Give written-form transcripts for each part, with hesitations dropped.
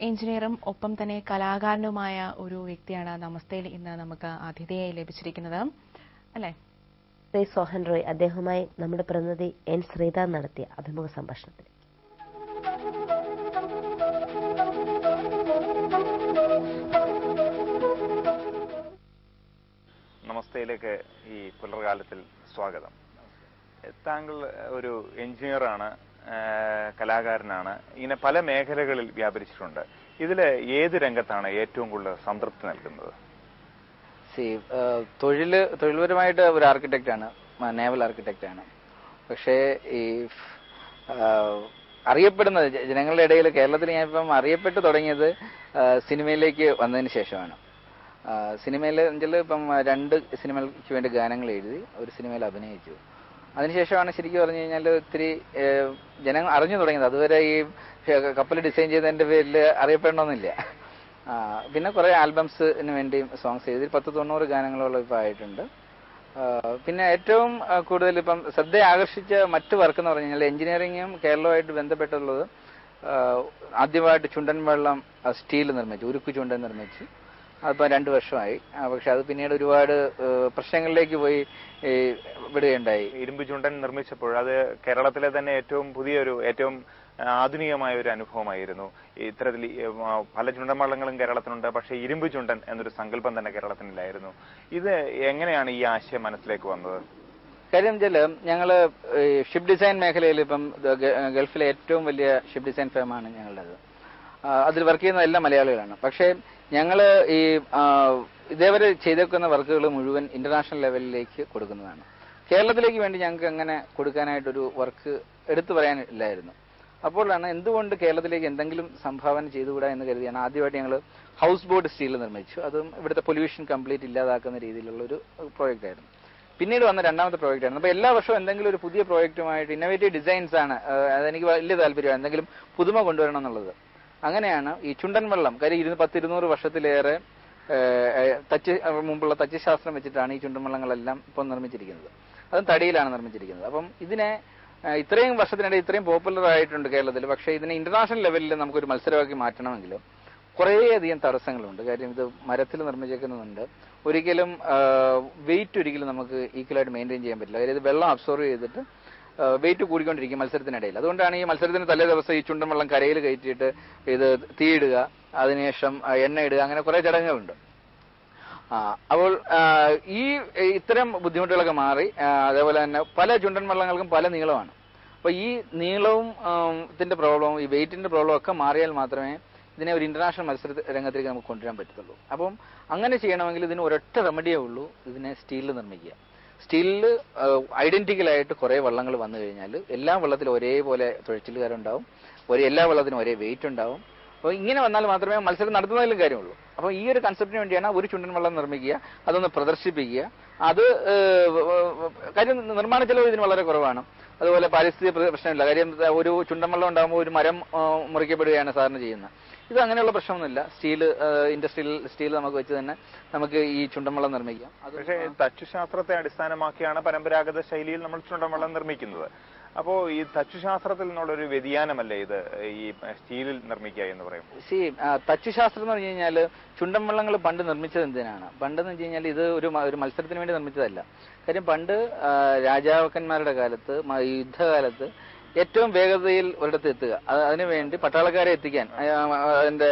എഞ്ചിനീയറും ഒപ്പം തന്നെ കലാകാരനുമായ ഒരു വ്യക്തിയാണ് നമസ്തേയിൽ ഇന്ന് നമുക്ക് അതിഥിയായി ലഭിച്ചിരിക്കുന്നത് അല്ലേ? ശ്രീ സോഹൻ റോയ്, അദ്ദേഹവുമായി നമ്മുടെ പ്രതിനിധി എൻ ശ്രീധർ നടത്തിയ അഭിമുഖ സംഭാഷണത്തിൽ. നമസ്തയിലേക്ക് ഈ പുലർകാലത്തിൽ സ്വാഗതം. താങ്കൾ ഒരു എഞ്ചിനീയറാണ്, കലാകാരനാണ്, ഇങ്ങനെ പല മേഖലകളിൽ വ്യാപരിച്ചിട്ടുണ്ട്. ഇതില് ഏത് രംഗത്താണ് ഏറ്റവും കൂടുതൽ സംതൃപ്തി നൽകുന്നത്? തൊഴിൽപരമായിട്ട് ഒരു ആർക്കിടെക്റ്റ് ആണ്, നേവൽ ആർക്കിടെക്റ്റ് ആണ്. പക്ഷേ ഈ അറിയപ്പെടുന്നത് ജനങ്ങളുടെ ഇടയിൽ കേരളത്തിൽ ഞാനിപ്പം അറിയപ്പെട്ടു തുടങ്ങിയത് സിനിമയിലേക്ക് വന്നതിന് ശേഷമാണ്. സിനിമയിൽ ഇപ്പം 2 സിനിമയ്ക്ക് വേണ്ടി ഗാനങ്ങൾ എഴുതി, ഒരു സിനിമയിൽ അഭിനയിച്ചു. അതിനുശേഷമാണ് ശരിക്കും പറഞ്ഞു കഴിഞ്ഞാൽ ഒത്തിരി ജനങ്ങൾ അറിഞ്ഞു തുടങ്ങിയത്. അതുവരെ ഈ കപ്പൽ ഡിസൈൻ ചെയ്തതിന്റെ പേരിൽ അറിയപ്പെടണമെന്നില്ല. പിന്നെ കുറെ ആൽബംസിന് വേണ്ടിയും സോങ്സ് എഴുതി 10-90 ഗാനങ്ങളോളം ഇപ്പം ആയിട്ടുണ്ട്. പിന്നെ ഏറ്റവും കൂടുതൽ ഇപ്പം ശ്രദ്ധ ആകർഷിച്ച മറ്റു വർക്ക് എന്ന് പറഞ്ഞു കഴിഞ്ഞാൽ എഞ്ചിനീയറിംഗും കേരളവുമായിട്ട് ബന്ധപ്പെട്ടുള്ളത് ആദ്യമായിട്ട് ചുണ്ടൻ വെള്ളം സ്റ്റീൽ നിർമ്മിച്ചു, ഉരുക്കു ചുണ്ടൻ നിർമ്മിച്ചു. അതിപ്പോൾ 2 വർഷമായി. പക്ഷെ അത് പിന്നീട് ഒരുപാട് പ്രശ്നങ്ങളിലേക്ക് പോയി വിടുകയുണ്ടായി. ഇരുമ്പ് ചുണ്ടൻ നിർമ്മിച്ചപ്പോൾ അത് കേരളത്തിലെ തന്നെ ഏറ്റവും ആധുനികമായ ഒരു അനുഭവമായിരുന്നു. ഇത്തരത്തിൽ പല ചുണ്ടൻ വള്ളങ്ങളും കേരളത്തിനുണ്ട്, പക്ഷെ ഇരുമ്പ് ചുണ്ടൻ എന്നൊരു സങ്കല്പം തന്നെ കേരളത്തിനില്ലായിരുന്നു. ഇത് എങ്ങനെയാണ് ഈ ആശയം മനസ്സിലേക്ക് വന്നത്? കാര്യം വെച്ചാൽ ഞങ്ങള് ഷിപ്പ് ഡിസൈൻ മേഖലയിൽ ഇപ്പം ഗൾഫിലെ ഏറ്റവും വലിയ ഷിപ്പ് ഡിസൈൻ ഫേമാണ് ഞങ്ങളുടേത്. അതിൽ വർക്ക് ചെയ്യുന്ന എല്ലാ മലയാളികളാണ്. പക്ഷേ ഞങ്ങള് ഈ ഇതേവരെ ചെയ്തേക്കുന്ന വർക്കുകൾ മുഴുവൻ ഇന്റർനാഷണൽ ലെവലിലേക്ക് കൊടുക്കുന്നതാണ്. കേരളത്തിലേക്ക് വേണ്ടി ഞങ്ങൾക്ക് അങ്ങനെ കൊടുക്കാനായിട്ടൊരു വർക്ക് എടുത്തു പറയാനില്ലായിരുന്നു. അപ്പോഴാണ് എന്തുകൊണ്ട് കേരളത്തിലേക്ക് എന്തെങ്കിലും സംഭാവന ചെയ്തുകൂടാ എന്ന് കരുതിയാണ് ആദ്യമായിട്ട് ഞങ്ങൾ ഹൗസ് ബോട്ട് സ്റ്റീൽ നിർമ്മിച്ചു. അതും ഇവിടുത്തെ പൊല്യൂഷൻ കംപ്ലീറ്റ് ഇല്ലാതാക്കുന്ന രീതിയിലുള്ള ഒരു പ്രോജക്റ്റ് ആയിരുന്നു. പിന്നീട് വന്ന 2ാമത്തെ പ്രോജക്റ്റ് ആയിരുന്നു. അപ്പോൾ എല്ലാ വർഷവും എന്തെങ്കിലും ഒരു പുതിയ പ്രോജക്റ്റുമായിട്ട് ഇന്നോവേറ്റീവ് ഡിസൈൻസ് ആണ്. അതെനിക്ക് വലിയ താല്പര്യമാണ്, എന്തെങ്കിലും പുതുമ കൊണ്ടുവരണം എന്നുള്ളത്. അങ്ങനെയാണ് ഈ ചുണ്ടൻ വെള്ളം, കാര്യം 100-200 വർഷത്തിലേറെ മുമ്പുള്ള തച്ചുശാസ്ത്രം വെച്ചിട്ടാണ് ഈ ചുണ്ടൻ വെള്ളങ്ങളെല്ലാം ഇപ്പം നിർമ്മിച്ചിരിക്കുന്നത്. അതും തടിയിലാണ് നിർമ്മിച്ചിരിക്കുന്നത്. അപ്പം ഇതിനെ ഇത്രയും വർഷത്തിനിടെ ഇത്രയും പോപ്പുലർ ആയിട്ടുണ്ട് കേരളത്തിൽ. പക്ഷേ ഇതിനെ ഇന്റർനാഷണൽ ലെവലിൽ നമുക്കൊരു മത്സരമാക്കി മാറ്റണമെങ്കിൽ കുറേയധികം തടസ്സങ്ങളുണ്ട്. കാര്യം ഇത് മരത്തിൽ നിർമ്മിച്ചേക്കുന്നുണ്ട്. ഒരിക്കലും വെയിറ്റ് നമുക്ക് ഈക്വലായിട്ട് മെയിൻറ്റെയിൻ ചെയ്യാൻ പറ്റില്ല. കാര്യം ഇത് വെള്ളം അബ്സോർവ് ചെയ്തിട്ട് വെയിറ്റ് കൂടിക്കൊണ്ടിരിക്കും മത്സരത്തിനിടയിൽ. അതുകൊണ്ടാണ് ഈ മത്സരത്തിന് തലേ ദിവസം ഈ ചുണ്ടൻ വെള്ളം കരയിൽ കയറ്റിയിട്ട് ഇത് തീയിടുക, അതിനുശേഷം എണ്ണ ഇടുക, അങ്ങനെ കുറെ ചടങ്ങുകളുണ്ട്. അപ്പോൾ ഇത്തരം ബുദ്ധിമുട്ടുകളൊക്കെ മാറി. അതേപോലെ തന്നെ പല ചുണ്ടൻ വെള്ളങ്ങൾക്കും പല നീളമാണ്. അപ്പൊ ഈ നീളവും ഇതിന്റെ പ്രോബ്ലവും ഈ വെയിറ്റിന്റെ പ്രോബ്ലം ഒക്കെ മാറിയാൽ മാത്രമേ ഇതിനെ ഒരു ഇന്റർനാഷണൽ മത്സര രംഗത്തേക്ക് നമുക്ക് കൊണ്ടുവരാൻ പറ്റത്തുള്ളൂ. അപ്പം അങ്ങനെ ചെയ്യണമെങ്കിൽ ഇതിന് ഒരൊറ്റ റെമഡിയേ ഉള്ളൂ, ഇതിനെ സ്റ്റീലിൽ നിർമ്മിക്കുക. സ്റ്റീലിൽ ഐഡന്റിക്കലായിട്ട് കുറെ വള്ളങ്ങൾ വന്നു കഴിഞ്ഞാൽ എല്ലാ വള്ളത്തിലും ഒരേപോലെ തുഴച്ചിലുകാരുണ്ടാവും, എല്ലാ വള്ളത്തിനും ഒരേ വെയിറ്റ് ഉണ്ടാവും. അപ്പോൾ ഇങ്ങനെ വന്നാൽ മാത്രമേ മത്സരം നടത്തുന്നതിലും കാര്യമുള്ളൂ. അപ്പോൾ ഈ ഒരു കൺസെപ്റ്റിന് വേണ്ടിയാണ് ഒരു ചുണ്ടൻ വള്ളം നിർമ്മിക്കുക, അതൊന്ന് പ്രദർശിപ്പിക്കുക. അത് കാര്യം നിർമ്മാണ ചെലവ് ഇതിന് വളരെ കുറവാണ്. അതുപോലെ പാരിസ്ഥിതിക പ്രശ്നമില്ല. കാര്യം ഒരു ചുണ്ടൻ വള്ളം ഉണ്ടാകുമ്പോൾ ഒരു മരം മുറിക്കപ്പെടുകയാണ് സാധാരണ ചെയ്യുന്നത്. ഇത് അങ്ങനെയുള്ള പ്രശ്നമൊന്നുമില്ല. ഇൻഡസ്ട്രിയൽ സ്റ്റീൽ നമുക്ക് വെച്ച് തന്നെ നമുക്ക് ഈ ചുണ്ടൻ വള്ളം നിർമ്മിക്കാം. പക്ഷേ തച്ചുശാസ്ത്രത്തെ അടിസ്ഥാനമാക്കിയാണ് പരമ്പരാഗത ശൈലിയിൽ നമ്മൾ ചുണ്ടൻ വള്ളം നിർമ്മിക്കുന്നത്. അപ്പോ ഈ തച്ചുശാസ്ത്രത്തിൽ നിന്നുള്ളൊരു വ്യതിയാനമല്ലേ ഇത് ഈ സ്റ്റീലിൽ നിർമ്മിക്കുക എന്ന് പറയുമ്പോൾ? തച്ചുശാസ്ത്രം എന്ന് പറഞ്ഞു കഴിഞ്ഞാൽ ചുണ്ടൻ വള്ളങ്ങൾ പണ്ട് നിർമ്മിച്ചത് എന്തിനാണ്? പണ്ടെന്ന് വെച്ച് കഴിഞ്ഞാൽ ഇത് ഒരു മത്സരത്തിന് വേണ്ടി നിർമ്മിച്ചതല്ല. കാര്യം പണ്ട് രാജാക്കന്മാരുടെ കാലത്ത്, യുദ്ധകാലത്ത് ഏറ്റവും വേഗതയിൽ ഒരിടത്ത് എത്തുക, അതിനുവേണ്ടി പട്ടാളക്കാരെ എത്തിക്കാൻ, അതിന്റെ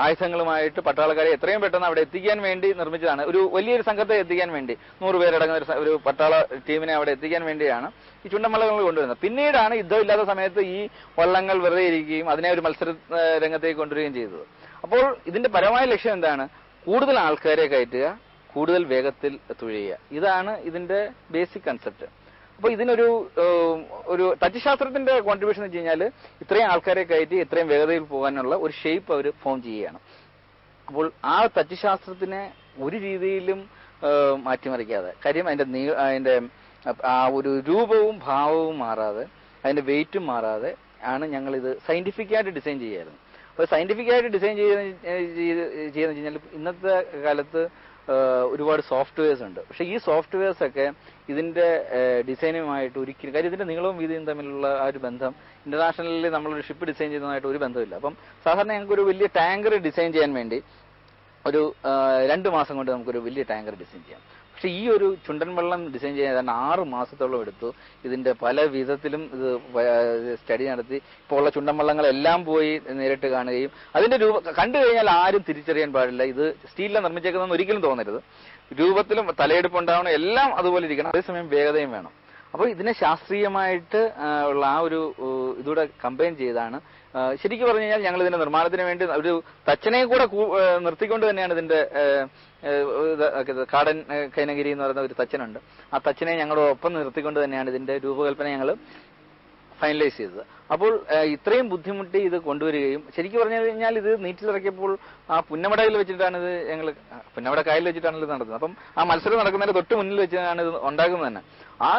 ആയുധങ്ങളുമായിട്ട് പട്ടാളക്കാരെ എത്രയും പെട്ടെന്ന് അവിടെ എത്തിക്കാൻ വേണ്ടി നിർമ്മിച്ചതാണ്. ഒരു വലിയൊരു സംഘത്തെ എത്തിക്കാൻ വേണ്ടി 100 പേരടങ്ങുന്ന ഒരു പട്ടാള ടീമിനെ അവിടെ എത്തിക്കാൻ വേണ്ടിയാണ് ഈ ചുണ്ടൻ വള്ളങ്ങൾ കൊണ്ടുവരുന്നത്. പിന്നീടാണ് യുദ്ധമില്ലാത്ത സമയത്ത് ഈ വള്ളങ്ങൾ വെറുതെ ഇരിക്കുകയും അതിനെ ഒരു മത്സര രംഗത്തേക്ക് കൊണ്ടുവരികയും ചെയ്തത്. അപ്പോൾ ഇതിന്റെ പരമായ ലക്ഷ്യം എന്താണ്? കൂടുതൽ ആൾക്കാരെ കയറ്റുക, കൂടുതൽ വേഗത്തിൽ തുഴയുക. ഇതാണ് ഇതിന്റെ ബേസിക് കൺസെപ്റ്റ്. അപ്പൊ ഇതിനൊരു തച്ചുശാസ്ത്രത്തിന്റെ കോൺട്രിബ്യൂഷൻ എന്ന് വെച്ച് കഴിഞ്ഞാൽ ഇത്രയും ആൾക്കാരെ കയറ്റി ഇത്രയും വേഗതയിൽ പോകാനുള്ള ഒരു ഷേപ്പ് അവർ ഫോം ചെയ്യുകയാണ്. അപ്പോൾ ആ തച്ചുശാസ്ത്രത്തിനെ ഒരു രീതിയിലും മാറ്റിമറിക്കാതെ, കാര്യം അതിന്റെ ആ ഒരു രൂപവും ഭാവവും മാറാതെ, അതിന്റെ വെയിറ്റും മാറാതെ ആണ് ഞങ്ങൾ ഇത് സയന്റിഫിക്കായിട്ട് ഡിസൈൻ ചെയ്യായിരുന്നു. അപ്പോൾ സയന്റിഫിക്കായിട്ട് ഡിസൈൻ ചെയ്യുന്ന വെച്ച് കഴിഞ്ഞാൽ ഇന്നത്തെ കാലത്ത് ഒരുപാട് സോഫ്റ്റ്വെയർസ് ഉണ്ട്. പക്ഷെ ഈ സോഫ്റ്റ്വെയർസ് ഒക്കെ ഇതിന്റെ ഡിസൈനുമായിട്ട് ഒരിക്കലും, കാര്യം ഇതിന്റെ നീളവും വീതിയും തമ്മിലുള്ള ആ ഒരു ബന്ധം ഇന്റർനാഷണലിൽ നമ്മളൊരു ഷിപ്പ് ഡിസൈൻ ചെയ്യുന്നതായിട്ട് ഒരു ബന്ധമില്ല. അപ്പം സാധാരണ ഞങ്ങൾക്ക് ഒരു വലിയ ടാങ്കർ ഡിസൈൻ ചെയ്യാൻ വേണ്ടി ഒരു 2 മാസം കൊണ്ട് നമുക്കൊരു വലിയ ടാങ്കർ ഡിസൈൻ ചെയ്യാം. പക്ഷെ ഈ ഒരു ചുണ്ടൻ വള്ളം ഡിസൈൻ ചെയ്യാൻ ഏതാണ്ട് 6 മാസത്തോളം എടുത്തു. ഇതിന്റെ പല വിധത്തിലും ഇത് സ്റ്റഡി നടത്തി. ഇപ്പോൾ ഉള്ള ചുണ്ടൻ വള്ളങ്ങളെല്ലാം പോയി നേരിട്ട് കാണുകയും അതിന്റെ കണ്ടു കഴിഞ്ഞാൽ ആരും തിരിച്ചറിയാൻ പാടില്ല ഇത് സ്റ്റീലിലാണ് നിർമ്മിച്ചേക്കുന്നതെന്ന് ഒരിക്കലും തോന്നരുത്. രൂപത്തിലും തലയെടുപ്പുണ്ടാവണം, എല്ലാം അതുപോലെ ഇരിക്കണം, അതേസമയം വേഗതയും വേണം. അപ്പോൾ ഇതിനെ ശാസ്ത്രീയമായിട്ട് ഉള്ള ആ ഒരു ഇതൂടെ കമ്പൈൻ ചെയ്താണ് ശരിക്കും പറഞ്ഞു കഴിഞ്ഞാൽ ഞങ്ങൾ ഇതിന്റെ നിർമ്മാണത്തിന് വേണ്ടി ഒരു തച്ചനെ കൂടെ നിർത്തിക്കൊണ്ട് തന്നെയാണ് ഇതിന്റെ കാടൻ കൈനഗിരി എന്ന് പറയുന്ന ഒരു തച്ചനുണ്ട്. ആ തച്ചനെ ഞങ്ങളുടെ ഒപ്പം നിർത്തിക്കൊണ്ട് തന്നെയാണ് ഇതിന്റെ രൂപകൽപ്പന ഞങ്ങൾ ഫൈനലൈസ് ചെയ്തത്. അപ്പോൾ ഇത്രയും ബുദ്ധിമുട്ടി ഇത് കൊണ്ടുവരികയും ശരിക്കും പറഞ്ഞു കഴിഞ്ഞാൽ ഇത് നീറ്റിലിറക്കിയപ്പോൾ ആ പുന്നമടയിൽ വെച്ചിട്ടാണ് ഇത് ഞങ്ങൾ പുന്നമട കായലിൽ വെച്ചിട്ടാണ് ഇത് നടത്തുന്നത്. അപ്പം ആ മത്സരം നടക്കുന്നതിന്റെ തൊട്ട് മുന്നിൽ വെച്ചാണ് ഇത് ഉണ്ടാകുന്നത് തന്നെ. ആ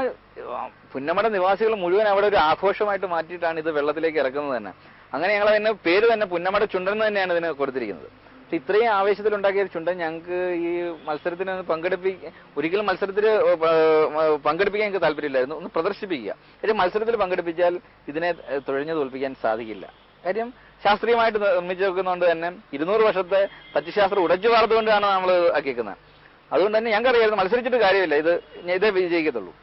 പുന്നമട നിവാസികൾ മുഴുവൻ അവിടെ ഒരു ആഘോഷമായിട്ട് മാറ്റിയിട്ടാണ് ഇത് വെള്ളത്തിലേക്ക് ഇറക്കുന്നത് തന്നെ. അങ്ങനെ ഞങ്ങൾ അതിന്റെ പേര് തന്നെ പുന്നമട ചുണ്ടൻ എന്ന് തന്നെയാണ് ഇതിന് കൊടുത്തിരിക്കുന്നത്. പക്ഷെ ഇത്രയും ആവേശത്തിലുണ്ടാക്കിയ ഒരു ചുണ്ടൻ ഞങ്ങൾക്ക് ഈ മത്സരത്തിന് ഒരിക്കലും മത്സരത്തിൽ പങ്കെടുപ്പിക്കാൻ എനിക്ക് താല്പര്യമില്ലായിരുന്നു, ഒന്ന് പ്രദർശിപ്പിക്കുക. കാര്യം മത്സരത്തിൽ പങ്കെടുപ്പിച്ചാൽ ഇതിനെ തുഴഞ്ഞു തോൽപ്പിക്കാൻ സാധിക്കില്ല. കാര്യം ശാസ്ത്രീയമായിട്ട് നിർമ്മിച്ചു വെക്കുന്നതുകൊണ്ട് തന്നെ 200 വർഷത്തെ തച്ചുശാസ്ത്രം ഉടച്ചു വാർത്തുകൊണ്ടാണ് നമ്മൾ ആക്കിയേക്കുന്നത്. അതുകൊണ്ട് തന്നെ ഞങ്ങൾക്കറിയായിരുന്നു മത്സരിച്ചിട്ട് കാര്യമില്ല, ഇതേ വിജയിക്കത്തുള്ളൂ.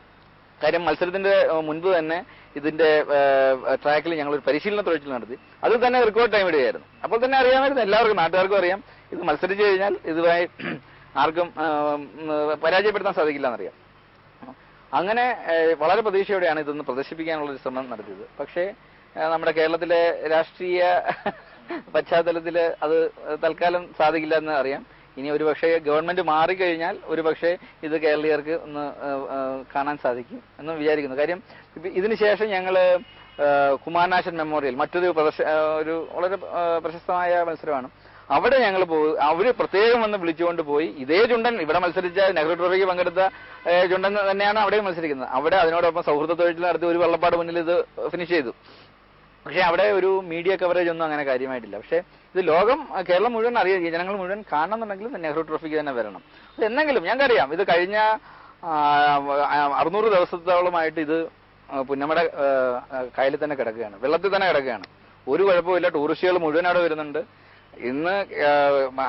കാര്യം മത്സരത്തിന്റെ മുൻപ് തന്നെ ഇതിന്റെ ട്രാക്കിൽ ഞങ്ങൾ ഒരു പരിശീലന തുഴച്ചിൽ നടത്തി. അതിൽ തന്നെ റെക്കോർഡ് ടൈം ഇടുകയായിരുന്നു. അപ്പോൾ തന്നെ അറിയാമായിരുന്നു, എല്ലാവർക്കും നാട്ടുകാർക്കും അറിയാം ഇത് മത്സരിച്ചു കഴിഞ്ഞാൽ ഇതുമായി ആർക്കും പരാജയപ്പെടുത്താൻ സാധിക്കില്ല എന്നറിയാം. അങ്ങനെ വളരെ പ്രതീക്ഷയോടെയാണ് ഇതൊന്ന് പ്രദർശിപ്പിക്കാനുള്ളൊരു ശ്രമം നടത്തിയത്. പക്ഷേ നമ്മുടെ കേരളത്തിലെ രാഷ്ട്രീയ പശ്ചാത്തലത്തിൽ അത് തൽക്കാലം സാധിക്കില്ല എന്ന് അറിയാം. ഇനി ഒരുപക്ഷെ ഗവൺമെന്റ് മാറിക്കഴിഞ്ഞാൽ ഒരുപക്ഷെ ഇത് കേരളീയർക്ക് ഒന്ന് കാണാൻ സാധിക്കും എന്ന് വിചാരിക്കുന്നു. കാര്യം ഇതിനുശേഷം ഞങ്ങൾ കുമാരനാശൻ മെമ്മോറിയൽ മറ്റൊരു ഒരു വളരെ പ്രശസ്തമായ മത്സരമാണ്. അവിടെ ഞങ്ങൾ അവര് പ്രത്യേകം വന്ന് വിളിച്ചുകൊണ്ട് പോയി ഇതേ ചുണ്ടൻ ഇവിടെ മത്സരിച്ച നെഹ്റു ട്രോഫിക്ക് പങ്കെടുത്ത ചുണ്ടൻ തന്നെയാണ് അവിടെയും മത്സരിക്കുന്നത്. അവിടെ അതിനോടൊപ്പം സൗഹൃദ തൊഴിൽ നടത്തി ഒരു വെള്ളപ്പാട് മുന്നിൽ ഇത് ഫിനിഷ് ചെയ്തു. പക്ഷെ അവിടെ ഒരു മീഡിയ കവറേജ് ഒന്നും അങ്ങനെ കാര്യമായിട്ടില്ല. പക്ഷെ ഇത് കേരളം മുഴുവൻ അറിയാം, ജനങ്ങൾ മുഴുവൻ കാണണമെന്നുണ്ടെങ്കിൽ നെഹ്റു ട്രോഫിക്ക് തന്നെ വരണം. എന്നെങ്കിലും ഞങ്ങൾക്കറിയാം ഇത് കഴിഞ്ഞ 600 ദിവസത്തോളമായിട്ട് ഇത് പുന്നമട കായലിൽ തന്നെ കിടക്കുകയാണ്, വെള്ളത്തിൽ തന്നെ കിടക്കുകയാണ്. ഒരു കുഴപ്പമില്ല, ടൂറിസ്റ്റുകൾ മുഴുവൻ അവിടെ വരുന്നുണ്ട്. ഇന്ന്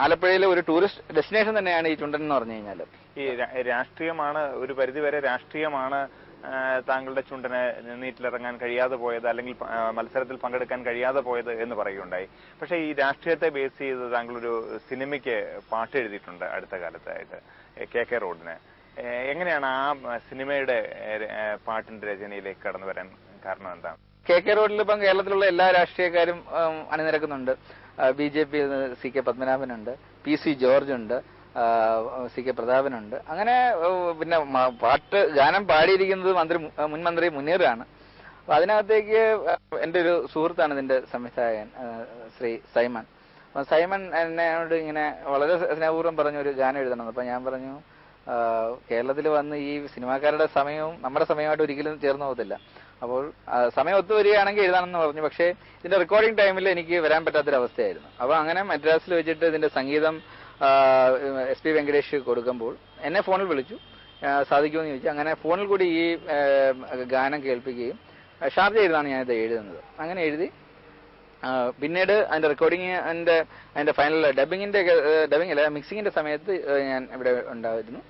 ആലപ്പുഴയിലെ ഒരു ടൂറിസ്റ്റ് ഡെസ്റ്റിനേഷൻ തന്നെയാണ് ഈ ചുണ്ടൻ എന്ന് പറഞ്ഞു കഴിഞ്ഞാൽ. ഈ രാഷ്ട്രീയമാണ്, ഒരു പരിധിവരെ രാഷ്ട്രീയമാണ് താങ്കളുടെ ചുണ്ടന് നീറ്റിലിറങ്ങാൻ കഴിയാതെ പോയത്, അല്ലെങ്കിൽ മത്സരത്തിൽ പങ്കെടുക്കാൻ കഴിയാതെ പോയത് എന്ന് പറയുകയുണ്ടായി. പക്ഷേ ഈ രാഷ്ട്രീയത്തെ ബേസ് ചെയ്ത് താങ്കളൊരു സിനിമയ്ക്ക് പാട്ട് എഴുതിയിട്ടുണ്ട് അടുത്ത കാലത്തായിട്ട്, KK റോഡിന്. എങ്ങനെയാണ് ആ സിനിമയുടെ പാട്ടിന്റെ രചനയിലേക്ക് കടന്നു വരാൻ കാരണം എന്താണ്? KK റോഡിൽ ഇപ്പം കേരളത്തിലുള്ള എല്ലാ രാഷ്ട്രീയക്കാരും അണിനിരക്കുന്നുണ്ട്. BJP CK പത്മനാഭനുണ്ട്, PC ജോർജ് ഉണ്ട്, CK പ്രതാപനുണ്ട്. അങ്ങനെ പിന്നെ ഗാനം പാടിയിരിക്കുന്നത് മുൻ മന്ത്രി മുനീറാണ്. അപ്പൊ അതിനകത്തേക്ക് എന്റെ ഒരു സുഹൃത്താണ് ഇതിന്റെ സംവിധായകൻ ശ്രീ സൈമൺ. അപ്പൊ സൈമൺ എന്നോട് ഇങ്ങനെ വളരെ സ്നേഹപൂർവ്വം പറഞ്ഞു ഒരു ഗാനം എഴുതണം. അപ്പൊ ഞാൻ പറഞ്ഞു കേരളത്തിൽ വന്ന് ഈ സിനിമാക്കാരുടെ സമയവും നമ്മുടെ സമയമായിട്ട് ഒരിക്കലും ചേർന്ന് പോകത്തില്ല, അപ്പോൾ സമയം ഒത്തുവരികയാണെങ്കിൽ എഴുതാനെന്ന് പറഞ്ഞു. പക്ഷേ ഇതിന്റെ റെക്കോർഡിംഗ് ടൈമിൽ എനിക്ക് വരാൻ പറ്റാത്തൊരവസ്ഥയായിരുന്നു. അപ്പൊ അങ്ങനെ മദ്രാസിൽ വെച്ചിട്ട് ഇതിന്റെ സംഗീതം SP വെങ്കടേഷ് കൊടുക്കുമ്പോൾ എന്നെ ഫോണിൽ വിളിച്ചു, സാധിക്കുമെന്ന് ചോദിച്ചു. അങ്ങനെ ഫോണിൽ കൂടി ഈ ഗാനം കേൾപ്പിക്കുകയും ഷാർജയിലാണ് ഞാനിത് എഴുതുന്നത്. അങ്ങനെ എഴുതി പിന്നീട് അതിന്റെ റെക്കോർഡിങ് അതിന്റെ ഫൈനൽ ഡബിംഗ് അല്ല മിക്സിങ്ങിന്റെ സമയത്ത് ഞാൻ ഇവിടെ ഉണ്ടായിരുന്നു.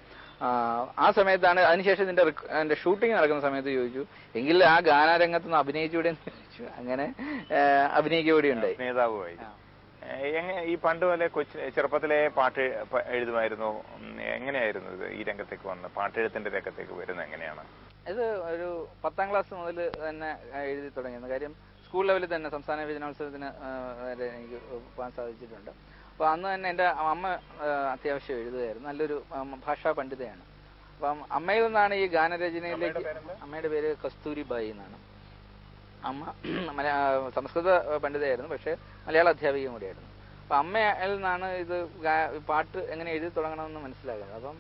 ആ സമയത്താണ് അതിനുശേഷം ഇതിന്റെ ഷൂട്ടിംഗ് നടക്കുന്ന സമയത്ത് ചോദിച്ചു എങ്കിൽ ആ ഗാനരംഗത്തുനിന്ന് അഭിനയിച്ചുകൂടെ എന്ന് ചോദിച്ചു. അങ്ങനെ അഭിനയിക്കുകയൂടെ ഉണ്ടായി. നേതാവുമായി ഈ പണ്ട് പോലെ ചെറുപ്പത്തിലെ പാട്ട് എഴുതുമായിരുന്നു. എങ്ങനെയായിരുന്നു ഇത് ഈ രംഗത്തേക്ക് വന്ന് പാട്ടെഴുത്തിന്റെ രംഗത്തേക്ക് വരുന്നത് എങ്ങനെയാണ്? ഇത് ഒരു 10ാം ക്ലാസ് മുതൽ തന്നെ എഴുതി തുടങ്ങിയത്. കാര്യം സ്കൂൾ ലെവലിൽ തന്നെ സംസ്ഥാന യുവജനോത്സവത്തിന് വരെ എനിക്ക് പോകാൻ സാധിച്ചിട്ടുണ്ട്. അപ്പൊ അന്ന് തന്നെ എന്റെ അമ്മ അത്യാവശ്യം എഴുതുകയായിരുന്നു, നല്ലൊരു ഭാഷാ പണ്ഡിതയാണ്. അപ്പം അമ്മയിൽ നിന്നാണ് ഈ ഗാനരചനയിലേക്ക്. അമ്മയുടെ പേര് കസ്തൂരി ബായി എന്നാണ്. അമ്മ സംസ്കൃത പണ്ഡിതയായിരുന്നു, പക്ഷെ മലയാള അധ്യാപികയും കൂടിയായിരുന്നു. അപ്പൊ അമ്മയിൽ നിന്നാണ് ഇത് പാട്ട് എങ്ങനെ എഴുതി തുടങ്ങണമെന്ന് മനസ്സിലാകുന്നത്. അപ്പം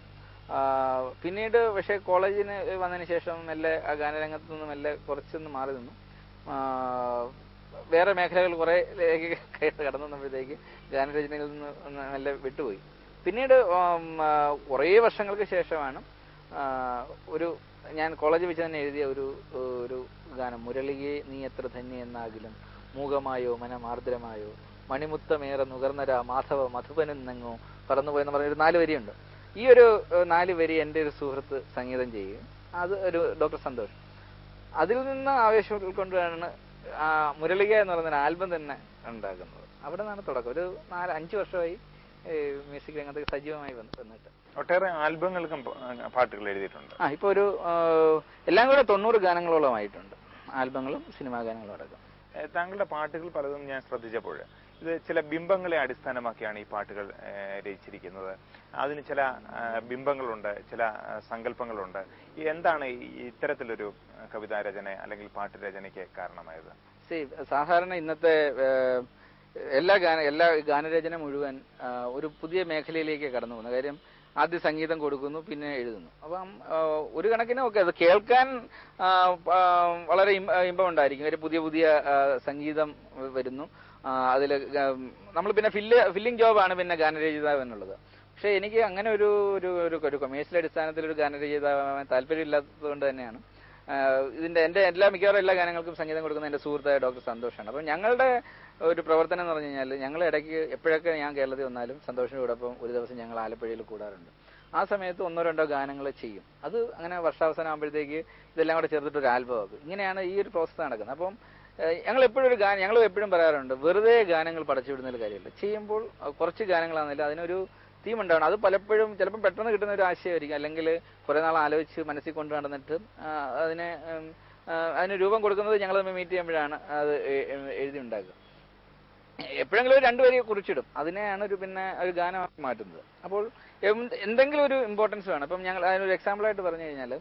പിന്നീട് പക്ഷെ കോളേജിന് വന്നതിന് ശേഷം മെല്ലെ ആ ഗാനരംഗത്ത് നിന്ന് മെല്ലെ കുറച്ചൊന്ന് മാറി നിന്നു. വേറെ മേഖലകൾ കുറെ കടന്നു വന്നപ്പോഴത്തേക്ക് ഗാനരചനകളിൽ നിന്ന് മെല്ലെ വിട്ടുപോയി. പിന്നീട് കുറേ വർഷങ്ങൾക്ക് ശേഷമാണ് ഞാൻ കോളേജിൽ വെച്ച് തന്നെ എഴുതിയ ഒരു ഗാനം, മുരളിയെ നീ എത്ര ധന്യ എന്നാകിലും മൂകമായോ മനമാർദ്രമായോ മണിമുത്തമേറെ നുകർന്നരാ മാധവ മധുപനെന്നെങ്ങോ പറന്നുപോയെന്ന് പറഞ്ഞൊരു 4 വരിയുണ്ട്. ഈ ഒരു 4 വരി എൻ്റെ ഒരു സുഹൃത്ത് സംഗീതം ചെയ്യുകയും അത് ഒരു ഡോക്ടർ സന്തോഷ്, അതിൽ നിന്ന് ആവേശം ഉൾക്കൊണ്ടാണ് മുരളിക എന്ന് പറയുന്ന ആൽബം തന്നെ ഉണ്ടാക്കുന്നത്. അവിടെ നിന്നാണ് തുടക്കം. ഒരു 4-5 വർഷമായി മ്യൂസിക് രംഗത്തേക്ക് സജീവമായി വന്നിട്ട് ഒട്ടേറെ ആൽബങ്ങൾക്കും പാട്ടുകൾ എഴുതിയിട്ടുണ്ട്. ഇപ്പൊ ഒരു എല്ലാം കൂടെ 90 ഗാനങ്ങളോളമായിട്ടുണ്ട്, ആൽബങ്ങളും സിനിമാ ഗാനങ്ങളും അടക്കം. താങ്കളുടെ പാട്ടുകൾ പലതും ഞാൻ ശ്രദ്ധിച്ചപ്പോൾ ഇത് ചില ബിംബങ്ങളെ അടിസ്ഥാനമാക്കിയാണ് ഈ പാട്ടുകൾ രചിച്ചിരിക്കുന്നത്. അതിന് ചില ബിംബങ്ങളുണ്ട്, ചില സങ്കല്പങ്ങളുണ്ട്. എന്താണ് ഇത്തരത്തിലൊരു കവിതാ രചന അല്ലെങ്കിൽ പാട്ട് രചനയ്ക്ക് കാരണമായത്? സാധാരണ ഇന്നത്തെ എല്ലാ ഗാനരചന മുഴുവൻ ഒരു പുതിയ മേഖലയിലേക്ക് കടന്നു പോകുന്നു. കാര്യം ആദ്യം സംഗീതം കൊടുക്കുന്നു, പിന്നെ എഴുതുന്നു. അപ്പം ഒരു കണക്കിന് ഒക്കെ അത് കേൾക്കാൻ വളരെ ഇമ്പം ഉണ്ടായിരിക്കും. കാര്യം പുതിയ പുതിയ സംഗീതം വരുന്നു. അതിൽ നമ്മൾ പിന്നെ ഫില്ലിംഗ് ജോബാണ് പിന്നെ ഗാനരചയിതാവ് എന്നുള്ളത്. പക്ഷെ എനിക്ക് അങ്ങനെ ഒരു കൊമേഴ്സ്യൽ അടിസ്ഥാനത്തിൽ ഒരു ഗാനരചയിതാവാൻ താല്പര്യമില്ലാത്തതുകൊണ്ട് തന്നെയാണ് എന്റെ മിക്കവാറും എല്ലാ ഗാനങ്ങൾക്കും സംഗീതം കൊടുക്കുന്ന എന്റെ സുഹൃത്തായ ഡോക്ടർ സന്തോഷാണ്. അപ്പം ഞങ്ങളുടെ ഒരു പ്രവർത്തനം എന്ന് പറഞ്ഞു കഴിഞ്ഞാൽ, ഞങ്ങൾ ഇടയ്ക്ക് എപ്പോഴൊക്കെ ഞാൻ കേരളത്തിൽ വന്നാലും സന്തോഷിനോടൊപ്പം ഒരു ദിവസം ഞങ്ങൾ ആലപ്പുഴയിൽ കൂടാറുണ്ട്. ആ സമയത്ത് 1-2 ഗാനങ്ങൾ ചെയ്യും. അത് അങ്ങനെ വർഷാവസാനം ആകുമ്പോഴത്തേക്ക് ഇതെല്ലാം കൂടെ ചേർത്തിട്ട് ഒരു ആൽബം ആക്കും. ഇങ്ങനെയാണ് ഈ ഒരു പ്രോസസ്സ് നടക്കുന്നത്. അപ്പം ഞങ്ങൾ എപ്പോഴും പറയാറുണ്ട്, വെറുതെ ഗാനങ്ങൾ പടച്ചുവിടുന്നതിൽ കാര്യമില്ല. ചെയ്യുമ്പോൾ കുറച്ച് ഗാനങ്ങളാണെന്നില്ല, അതിനൊരു തീം ഉണ്ടാവണം. അത് പലപ്പോഴും ചിലപ്പോൾ പെട്ടെന്ന് കിട്ടുന്ന ഒരു ആശയമായിരിക്കും, അല്ലെങ്കിൽ കുറെ നാൾ ആലോചിച്ച് മനസ്സിൽ കൊണ്ടു നടന്നിട്ട് അതിന് രൂപം കൊടുക്കുന്നത് ഞങ്ങൾ തമ്മിൽ മീറ്റ് ചെയ്യുമ്പോഴാണ് അത് എഴുതി ഉണ്ടാക്കുക. എപ്പോഴെങ്കിലും 2 വരി കുറിച്ചിടും, അതിനെയാണ് പിന്നെ ഒരു ഗാനമാക്കി മാറ്റുന്നത്. അപ്പോൾ എന്തെങ്കിലും ഒരു ഇമ്പോർട്ടൻസ് വേണം. അപ്പം ഞങ്ങൾ അതിനൊരു എക്സാമ്പിളായിട്ട് പറഞ്ഞു കഴിഞ്ഞാൽ,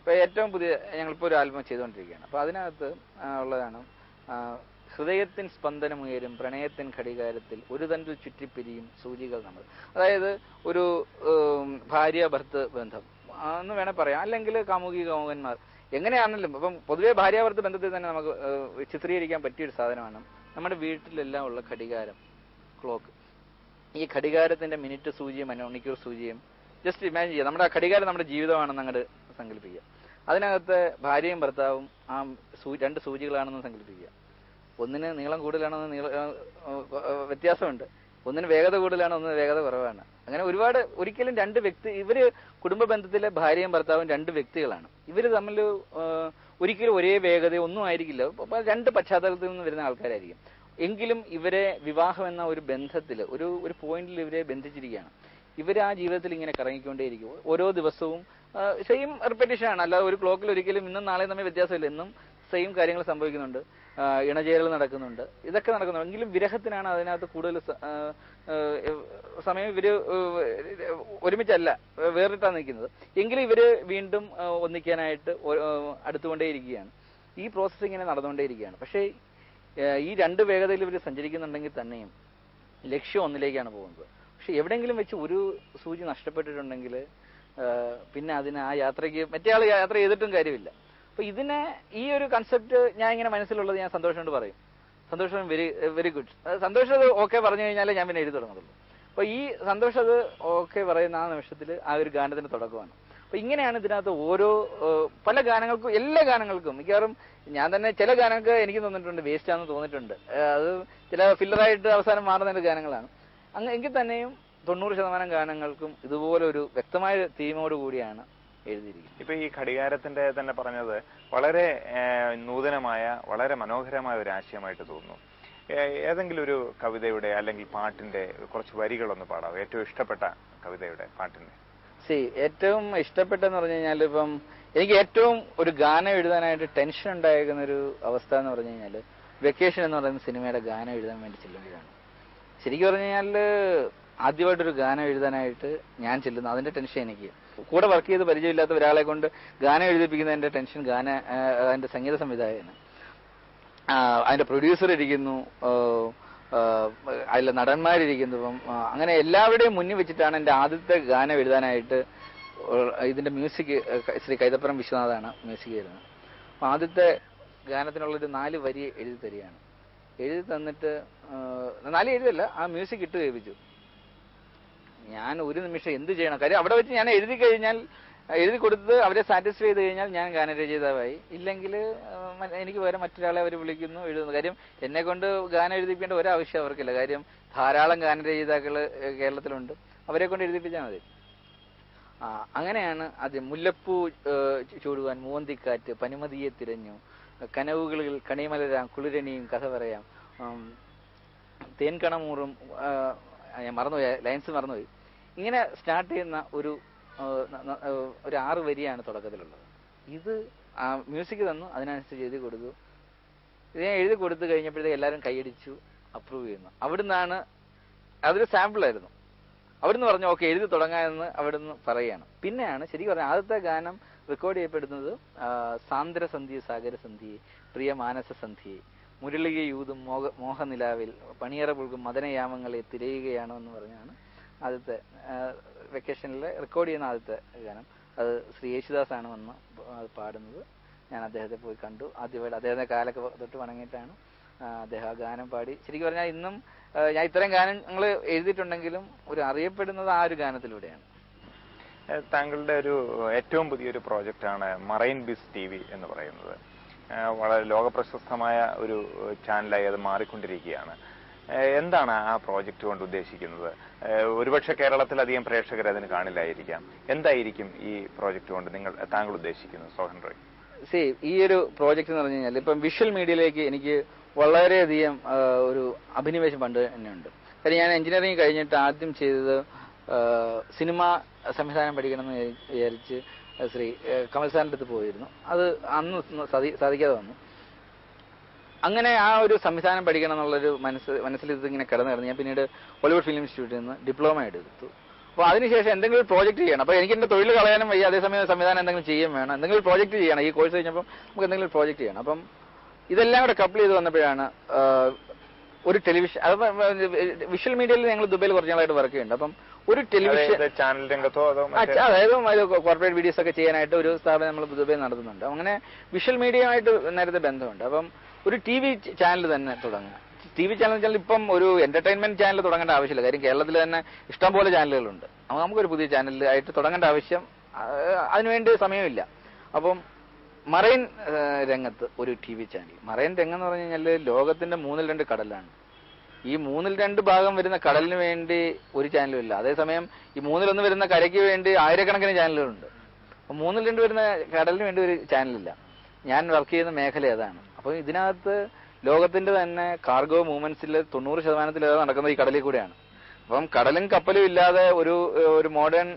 ഇപ്പോൾ ഏറ്റവും പുതിയ ഞങ്ങളിപ്പോൾ ഒരു ആൽബം ചെയ്തുകൊണ്ടിരിക്കുകയാണ്. അപ്പോൾ അതിനകത്ത് ഉള്ളതാണ് ഹൃദയത്തിൻ സ്പന്ദനമുയരും പ്രണയത്തിൻ ഘടികാരത്തിൽ ഒരു തണ്ടിൽ ചുറ്റിപ്പിരിയും സൂചികൾ നമ്മൾ. അതായത് ഒരു ഭാര്യ ഭർത്തൃ ബന്ധം എന്ന് വേണേൽ പറയാം, അല്ലെങ്കിൽ കാമുകി കാമുകന്മാർ എങ്ങനെയാണെങ്കിലും. അപ്പം പൊതുവെ ഭാര്യാഭർത്തൃ ബന്ധത്തിൽ തന്നെ നമുക്ക് ചിത്രീകരിക്കാൻ പറ്റിയൊരു സാധനമാണ് നമ്മുടെ വീട്ടിലെല്ലാം ഉള്ള ഘടികാരം, ക്ലോക്ക്. ഈ ഘടികാരത്തിന്റെ മിനിറ്റ് സൂചിയും മണിക്കൂർ സൂചിയും ജസ്റ്റ് ഇമാജിൻ ചെയ്യുക. നമ്മുടെ ഘടികാരം നമ്മുടെ ജീവിതമാണെന്ന് അങ്ങോട്ട് സങ്കല്പിക്കുക. അതിനകത്ത് ഭാര്യയും ഭർത്താവും ആ 2 സൂചികളാണെന്ന് സങ്കല്പിക്കുക. ഒന്നിന് നീളം കൂടുതലാണെന്ന് വ്യത്യാസമുണ്ട്, ഒന്നിന് വേഗത കൂടുതലാണ്, ഒന്നിന് വേഗത കുറവാണ്. അങ്ങനെ ഒരിക്കലും 2 ഇവര് കുടുംബ ബന്ധത്തിലെ ഭാര്യയും ഭർത്താവും 2 വ്യക്തികളാണ്. ഇവര് തമ്മിൽ ഒരിക്കലും ഒരേ വേഗത ഒന്നും ആയിരിക്കില്ല. 2 പശ്ചാത്തലത്തിൽ നിന്ന് വരുന്ന ആൾക്കാരായിരിക്കും. എങ്കിലും ഇവരെ വിവാഹം എന്ന ഒരു ബന്ധത്തിൽ ഒരു പോയിന്റിൽ ഇവരെ ബന്ധിച്ചിരിക്കുകയാണ്. ഇവർ ആ ജീവിതത്തിൽ ഇങ്ങനെ കറങ്ങിക്കൊണ്ടേയിരിക്കും. ഓരോ ദിവസവും സെയിം റിപ്പറ്റീഷൻ ആണ്. അല്ലാതെ ഒരു ക്ലോക്കിൽ ഒരിക്കലും ഇന്നും നാളെയും തമ്മിൽ വ്യത്യാസമില്ല. എന്നും സെയിം കാര്യങ്ങൾ സംഭവിക്കുന്നുണ്ട്, ഇണചേരൽ നടക്കുന്നുണ്ട്, ഇതൊക്കെ നടക്കുന്നുണ്ട്. എങ്കിലും വിരഹത്തിനാണ് അതിനകത്ത് കൂടുതൽ സമയം ഇവര് ഒരുമിച്ചല്ല, വേറിട്ടാണ് നിൽക്കുന്നത്. എങ്കിലും ഇവര് വീണ്ടും ഒന്നിക്കാനായിട്ട് അടുത്തുകൊണ്ടേയിരിക്കുകയാണ്. ഈ പ്രോസസ്സ് ഇങ്ങനെ നടന്നുകൊണ്ടേയിരിക്കുകയാണ്. പക്ഷേ ഈ 2 വേഗതയിൽ ഇവർ സഞ്ചരിക്കുന്നുണ്ടെങ്കിൽ തന്നെയും ലക്ഷ്യം ഒന്നിലേക്കാണ് പോകുന്നത്. പക്ഷെ എവിടെയെങ്കിലും വെച്ച് ഒരു സൂചി നഷ്ടപ്പെട്ടിട്ടുണ്ടെങ്കിൽ പിന്നെ ആ യാത്രയ്ക്ക് മറ്റേ ആൾ യാത്ര ചെയ്തിട്ടും കാര്യമില്ല. അപ്പൊ ഈ ഒരു കൺസെപ്റ്റ് ഞാൻ ഇങ്ങനെ മനസ്സിലുള്ളത് ഞാൻ സന്തോഷം പറയും. സന്തോഷം വെരി ഗുഡ്. സന്തോഷം അത് ഓക്കെ പറഞ്ഞു കഴിഞ്ഞാലേ ഞാൻ പിന്നെ എഴുതി തുടങ്ങുള്ളൂ. അപ്പൊ ഈ സന്തോഷം അത് ഓക്കെ പറയുന്ന ആ നിമിഷത്തിൽ ആ ഒരു ഗാനത്തിന്റെ തുടക്കമാണ്. അപ്പൊ ഇങ്ങനെയാണ് ഇതിനകത്ത് പല ഗാനങ്ങൾക്കും, എല്ലാ ഗാനങ്ങൾക്കും മിക്കവാറും ഞാൻ തന്നെ ചില ഗാനങ്ങൾക്ക് എനിക്ക് തോന്നിയിട്ടുണ്ട് വേസ്റ്റ് ആണെന്ന് തോന്നിയിട്ടുണ്ട്. അത് ചില ഫില്ലറായിട്ട് അവസാനം മാറുന്ന ഗാനങ്ങളാണ്. എങ്കിൽ തന്നെയും 90% ഗാനങ്ങൾക്കും ഇതുപോലെ ഒരു വ്യക്തമായ തീമോട് കൂടിയാണ് എഴുതിയിരിക്കുന്നത്. ഇപ്പൊ ഈ ഘടികാരത്തിന്റെ തന്നെ പറഞ്ഞത് വളരെ നൂതനമായ, വളരെ മനോഹരമായ ഒരു ആശയമായിട്ട് തോന്നുന്നു. ഏതെങ്കിലും ഒരു കവിതയുടെ അല്ലെങ്കിൽ പാട്ടിന്റെ കുറച്ച് വരികളൊന്ന് പാടാം, ഏറ്റവും ഇഷ്ടപ്പെട്ട കവിതയുടെ പാട്ടിന്റെ. ഏറ്റവും ഇഷ്ടപ്പെട്ടെന്ന് പറഞ്ഞു കഴിഞ്ഞാൽ, ഇപ്പം എനിക്ക് ഏറ്റവും ഒരു ഗാനം എഴുതാനായിട്ട് ടെൻഷൻ ഉണ്ടായിരിക്കുന്ന ഒരു അവസ്ഥ എന്ന് പറഞ്ഞു കഴിഞ്ഞാൽ, വെക്കേഷൻ എന്ന് പറയുന്ന സിനിമയുടെ ഗാനം എഴുതാൻ വേണ്ടി ചെല്ലുമ്പോഴാണ്. ശരിക്കും പറഞ്ഞു കഴിഞ്ഞാൽ ആദ്യമായിട്ടൊരു ഗാനം എഴുതാനായിട്ട് ഞാൻ ചെല്ലുന്നു, അതിന്റെ ടെൻഷൻ എനിക്ക്. കൂടെ വർക്ക് ചെയ്ത് പരിചയമില്ലാത്ത ഒരാളെ കൊണ്ട് ഗാനം എഴുതിപ്പിക്കുന്നതിന്റെ ടെൻഷൻ അതിന്റെ സംഗീത സംവിധായകന്, അതിന്റെ പ്രൊഡ്യൂസർ ഇരിക്കുന്നു, അതിലെ നടന്മാരിരിക്കുന്നു. അങ്ങനെ എല്ലാവരുടെയും മുന്നിൽ വെച്ചിട്ടാണ് എന്റെ ആദ്യത്തെ ഗാനം എഴുതാനായിട്ട്. ഇതിന്റെ മ്യൂസിക് ശ്രീ കൈതപ്പുറം വിശ്വനാഥാണ് മ്യൂസിക് ചെയ്യുന്നത്. അപ്പൊ ആദ്യത്തെ ഗാനത്തിനുള്ളൊരു 4 വരി എഴുതി തരികയാണ്. എഴുതി തന്നിട്ട് 4 എഴുതല്ല, ആ മ്യൂസിക് ഇട്ട് കേൾപ്പിച്ചു. ഞാൻ ഒരു നിമിഷം എന്ത് ചെയ്യണം? കാര്യം അവിടെ വെച്ച് ഞാൻ എഴുതി കൊടുത്ത് അവരെ സാറ്റിസ്ഫൈ ചെയ്ത് കഴിഞ്ഞാൽ ഞാൻ ഗാനരചയിതാവായി. ഇല്ലെങ്കിൽ എനിക്ക് പകരം മറ്റൊരാളെ അവർ വിളിക്കുന്നു, എഴുതുന്നു. കാര്യം എന്നെ കൊണ്ട് ഗാനം എഴുതിപ്പിക്കേണ്ട ഒരാവശ്യം അവർക്കില്ല. കാര്യം ധാരാളം ഗാനരചയിതാക്കൾ കേരളത്തിലുണ്ട്, അവരെ കൊണ്ട് എഴുതിപ്പിച്ചാൽ മതി. അങ്ങനെയാണ് അത്. മുല്ലപ്പൂ ചൂടുവാൻ മൂവന്തിക്കാറ്റ് പനിമതിയെ തിരഞ്ഞു, കനവുകളിൽ കണിമലരാം കുളിരണിയും കഥ പറയാം, തേൻകണമൂറും, ഞാൻ മറന്നുപോയി, ലൈൻസ് മറന്നുപോയി. ഇങ്ങനെ സ്റ്റാർട്ട് ചെയ്യുന്ന ഒരു 6 വരിയാണ് തുടക്കത്തിലുള്ളത്. ഇത് മ്യൂസിക് തന്നു, അതിനനുസരിച്ച് എഴുതി കൊടുത്തു. ഇത് ഞാൻ എഴുതി കൊടുത്തു കഴിഞ്ഞപ്പോഴത്തേക്ക് എല്ലാവരും കൈയടിച്ചു, അപ്രൂവ് ചെയ്യുന്നു. അവിടുന്നാണ്, അതൊരു സാമ്പിളായിരുന്നു. അവിടുന്ന് പറഞ്ഞു ഓക്കെ എഴുതി തുടങ്ങാമെന്ന് അവിടുന്ന് പറയുകയാണ്. പിന്നെയാണ് ശരിക്കും പറഞ്ഞാൽ ആദ്യത്തെ ഗാനം റെക്കോർഡ് ചെയ്യപ്പെടുന്നത് സാന്ദ്രസന്ധ്യ സാഗരസന്ധ്യയെ പ്രിയ മാനസസന്ധ്യയെ മുരളികയൂതും മോഹനിലാവിൽ പണിയറ പുൽകും മദനയാമങ്ങളെ തിരയുകയാണോ എന്ന് പറഞ്ഞാണ് ആദ്യത്തെ വെക്കേഷനിൽ റെക്കോർഡ് ചെയ്യുന്ന ആദ്യത്തെ ഗാനം. അത് ശ്രീ യേശുദാസ് ആണ് വന്ന് അത് പാടുന്നത്. ഞാൻ അദ്ദേഹത്തെ പോയി കണ്ടു. ആദ്യമായിട്ട് അദ്ദേഹത്തെ കാലൊക്കെ തൊട്ട് വണങ്ങിയിട്ടാണ് അദ്ദേഹം ആ ഗാനം പാടി. ശരിക്കും പറഞ്ഞാൽ ഇന്നും ഞാൻ ഇത്രയും ഗാനങ്ങൾ എഴുതിയിട്ടുണ്ടെങ്കിലും ഒരു അറിയപ്പെടുന്നത് ആ ഒരു ഗാനത്തിലൂടെയാണ്. താങ്കളുടെ ഒരു ഏറ്റവും പുതിയൊരു പ്രോജക്റ്റാണ് മറൈൻ ബിസ് TV എന്ന് പറയുന്നത്. വളരെ ലോകപ്രശസ്തമായ ഒരു ചാനലായി അത് മാറിക്കൊണ്ടിരിക്കുകയാണ്. എന്താണ് ആ പ്രോജക്റ്റ് കൊണ്ട് ഉദ്ദേശിക്കുന്നത്? ഒരുപക്ഷെ കേരളത്തിലധികം പ്രേക്ഷകർ അതിന് കാണില്ലായിരിക്കാം. എന്തായിരിക്കും ഈ പ്രോജക്റ്റ് കൊണ്ട് താങ്കൾ ഉദ്ദേശിക്കുന്നത് സോഹൻ റോയ്? ഈ ഒരു പ്രോജക്റ്റ് എന്ന് പറഞ്ഞു കഴിഞ്ഞാൽ ഇപ്പം വിഷ്വൽ മീഡിയയിലേക്ക് എനിക്ക് വളരെയധികം ഒരു അഭിനിവേശം പണ്ട് തന്നെ ഉണ്ട്. കാര്യം ഞാൻ എഞ്ചിനീയറിംഗ് കഴിഞ്ഞിട്ട് ആദ്യം ചെയ്തത് സിനിമ സംവിധാനം പഠിക്കണമെന്ന് വിചാരിച്ച് ശ്രീ കമൽ സാറിന്റെ അടുത്ത് പോയിരുന്നു. അത് അന്ന് സാധിക്കാതെ വന്നു. അങ്ങനെ ആ ഒരു സംവിധാനം പഠിക്കണം എന്നുള്ളൊരു മനസ്സിൽ ഇതിങ്ങനെ കിടന്നു ഞാൻ പിന്നീട് ഹോളിവുഡ് ഫിലിം ഇൻസ്റ്റിറ്റ്യൂട്ടിൽ നിന്ന് ഡിപ്ലോമ എടുത്തു. അപ്പോൾ അതിനുശേഷം എന്തെങ്കിലും പ്രോജക്റ്റ് ചെയ്യണം. അപ്പോൾ എനിക്ക് എന്റെ തൊഴിൽ കളയാനും വയ്യ, അതേസമയം സംവിധാനം എന്തെങ്കിലും ചെയ്യാൻ വേണം, എന്തെങ്കിലും പ്രോജക്റ്റ് ചെയ്യണം. ഈ കോഴ്സ് കഴിഞ്ഞപ്പോൾ നമുക്ക് എന്തെങ്കിലും പ്രോജക്റ്റ് ചെയ്യണം. അപ്പം ഇതെല്ലാം കൂടെ കപ്പിൾ ചെയ്ത് വന്നപ്പോഴാണ് ഒരു ടെലിവിഷൻ, അത് വിഷ്വൽ മീഡിയയിൽ ഞങ്ങൾ ദുബൈയിൽ കുറച്ച് നാളായിട്ട് വർക്ക് ചെയ്യുന്നുണ്ട്. അപ്പം ഒരു ടെലിവിഷൻ ചാനൽ രംഗത്തോ അതായത് കോർപ്പറേറ്റ് വീഡിയോസ് ഒക്കെ ചെയ്യാനായിട്ട് ഒരു സ്ഥാപനം നമ്മൾ ദുബൈയിൽ നടത്തുന്നുണ്ട്. അങ്ങനെ വിഷ്വൽ മീഡിയയുമായിട്ട് നേരത്തെ ബന്ധമുണ്ട്. അപ്പം ഒരു TV ചാനൽ തന്നെ തുടങ്ങുക. TV ചാനൽ വെച്ചാൽ ഇപ്പം ഒരു എന്റർടൈൻമെന്റ് ചാനൽ തുടങ്ങേണ്ട ആവശ്യമില്ല. കാര്യം കേരളത്തിൽ തന്നെ ഇഷ്ടംപോലെ ചാനലുകളുണ്ട്. അപ്പോൾ നമുക്കൊരു പുതിയ ചാനൽ ആയിട്ട് തുടങ്ങേണ്ട ആവശ്യം അതിനുവേണ്ടി സമയമില്ല. അപ്പം മറൈൻ രംഗത്ത് ഒരു TV ചാനൽ. മറൈൻ രംഗം എന്ന് പറഞ്ഞു കഴിഞ്ഞാൽ ലോകത്തിന്റെ 2/3 കടലാണ്. ഈ 2/3 ഭാഗം വരുന്ന കടലിന് വേണ്ടി ഒരു ചാനലും ഇല്ല. അതേസമയം ഈ 1/3 വരുന്ന കരയ്ക്ക് വേണ്ടി ആയിരക്കണക്കിന് ചാനലുകളുണ്ട്. 2/3 വരുന്ന കടലിന് വേണ്ടി ഒരു ചാനലില്ല. ഞാൻ വർക്ക് ചെയ്യുന്ന മേഖല അതാണ്. അപ്പോൾ ഇതിനകത്ത് ലോകത്തിന്റെ തന്നെ കാർഗോ മൂവ്മെന്റ്സിൽ 90% നടക്കുന്നത് ഈ കടലിൽ കൂടെയാണ്. അപ്പം കടലും കപ്പലും ഇല്ലാതെ ഒരു മോഡേൺ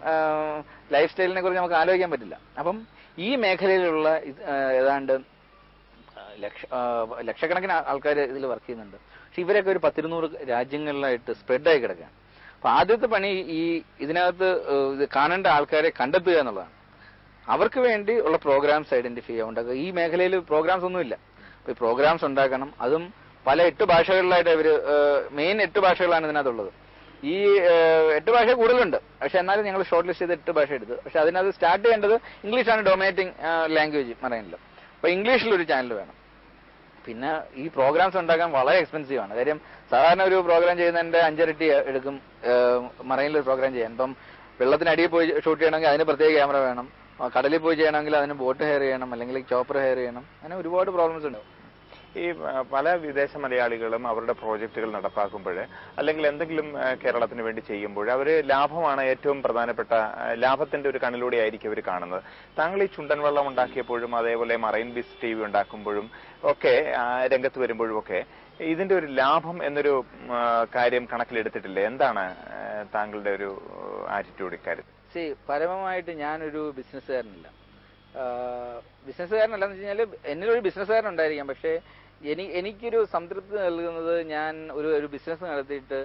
ലൈഫ് സ്റ്റൈലിനെ കുറിച്ച് നമുക്ക് ആലോചിക്കാൻ പറ്റില്ല. അപ്പം ഈ മേഖലയിലുള്ള ഏതാണ്ട് ലക്ഷക്കണക്കിന് ആൾക്കാർ ഇതിൽ വർക്ക് ചെയ്യുന്നുണ്ട്. പക്ഷെ ഇവരൊക്കെ ഒരു 10-200 രാജ്യങ്ങളിലായിട്ട് സ്പ്രെഡായി കിടക്കുകയാണ്. അപ്പൊ ആദ്യത്തെ പണി ഇതിനകത്ത് കാണേണ്ട ആൾക്കാരെ കണ്ടെത്തുക എന്നുള്ളതാണ്. അവർക്ക് വേണ്ടി ഉള്ള പ്രോഗ്രാംസ് ഐഡന്റിഫൈ ചെയ്യുക, ഉണ്ടാക്കുക. ഈ മേഖലയിൽ പ്രോഗ്രാംസ് ഒന്നുമില്ല. അപ്പൊ ഈ പ്രോഗ്രാംസ് ഉണ്ടാക്കണം. അതും പല 8 ഭാഷകളിലായിട്ട് മെയിൻ 8 ഭാഷകളാണ് ഇതിനകത്തുള്ളത്. ഈ 8 ഭാഷ കൂടുതലുണ്ട്. പക്ഷെ എന്നാലും ഞങ്ങൾ ഷോർട്ട് ലിസ്റ്റ് ചെയ്ത് 8 ഭാഷ എടുത്ത്. പക്ഷെ അതിനകത്ത് സ്റ്റാർട്ട് ചെയ്യേണ്ടത് ഇംഗ്ലീഷാണ് ഡൊമിനേറ്റിംഗ് ലാംഗ്വേജ് മറൈനിൽ. അപ്പൊ ഇംഗ്ലീഷിലൊരു ചാനൽ വേണം. പിന്നെ ഈ പ്രോഗ്രാംസ് ഉണ്ടാക്കാൻ വളരെ എക്സ്പെൻസീവ് ആണ്. കാര്യം സാധാരണ ഒരു പ്രോഗ്രാം ചെയ്യുന്നതിന്റെ 5 ഇരട്ടി എടുക്കും മറൈനിൽ ഒരു പ്രോഗ്രാം ചെയ്യാൻ. ഇപ്പം വെള്ളത്തിനടിയിൽ പോയി ഷൂട്ട് ചെയ്യണമെങ്കിൽ അതിന് പ്രത്യേക ക്യാമറ വേണം. കടലിൽ പോയി ചെയ്യണമെങ്കിൽ അതിന് ബോട്ട് ഹെയർ ചെയ്യണം, അല്ലെങ്കിൽ ചോപ്പർ ഹെയർ ചെയ്യണം. അങ്ങനെ ഒരുപാട് പ്രോബ്ലംസ് ഉണ്ട്. ഈ പല വിദേശ മലയാളികളും അവരുടെ പ്രോജക്റ്റുകൾ നടപ്പാക്കുമ്പോൾ അല്ലെങ്കിൽ എന്തെങ്കിലും കേരളത്തിന് വേണ്ടി ചെയ്യുമ്പോൾ അവർ ലാഭമാണ് ഏറ്റവും പ്രധാനപ്പെട്ട, ലാഭത്തിന്റെ ഒരു കണ്ണിലൂടെ ആയിരിക്കും അവർ കാണുന്നത്. താങ്കൾ ഈ ചുണ്ടൻ വെള്ളം ഉണ്ടാക്കിയപ്പോഴും അതേപോലെ മറൈൻ ബിസ് TV ഉണ്ടാക്കുമ്പോഴും ഒക്കെ രംഗത്ത് വരുമ്പോഴും ഒക്കെ ഇതിന്റെ ഒരു ലാഭം എന്നൊരു കാര്യം കണക്കിലെടുത്തിട്ടില്ലേ? എന്താണ് താങ്കളുടെ ഒരു ആറ്റിറ്റ്യൂഡ് ഇക്കാര്യത്തിൽ? പരമമായിട്ട് ഞാനൊരു ബിസിനസ്സുകാരനല്ല. ബിസിനസ്സുകാരനല്ലെന്ന് വെച്ച് കഴിഞ്ഞാൽ എന്നിലൊരു ബിസിനസ്സുകാരൻ ഉണ്ടായിരിക്കാം. പക്ഷേ എനിക്കൊരു സംതൃപ്തി നൽകുന്നത് ഞാൻ ഒരു ബിസിനസ് നടത്തിയിട്ട്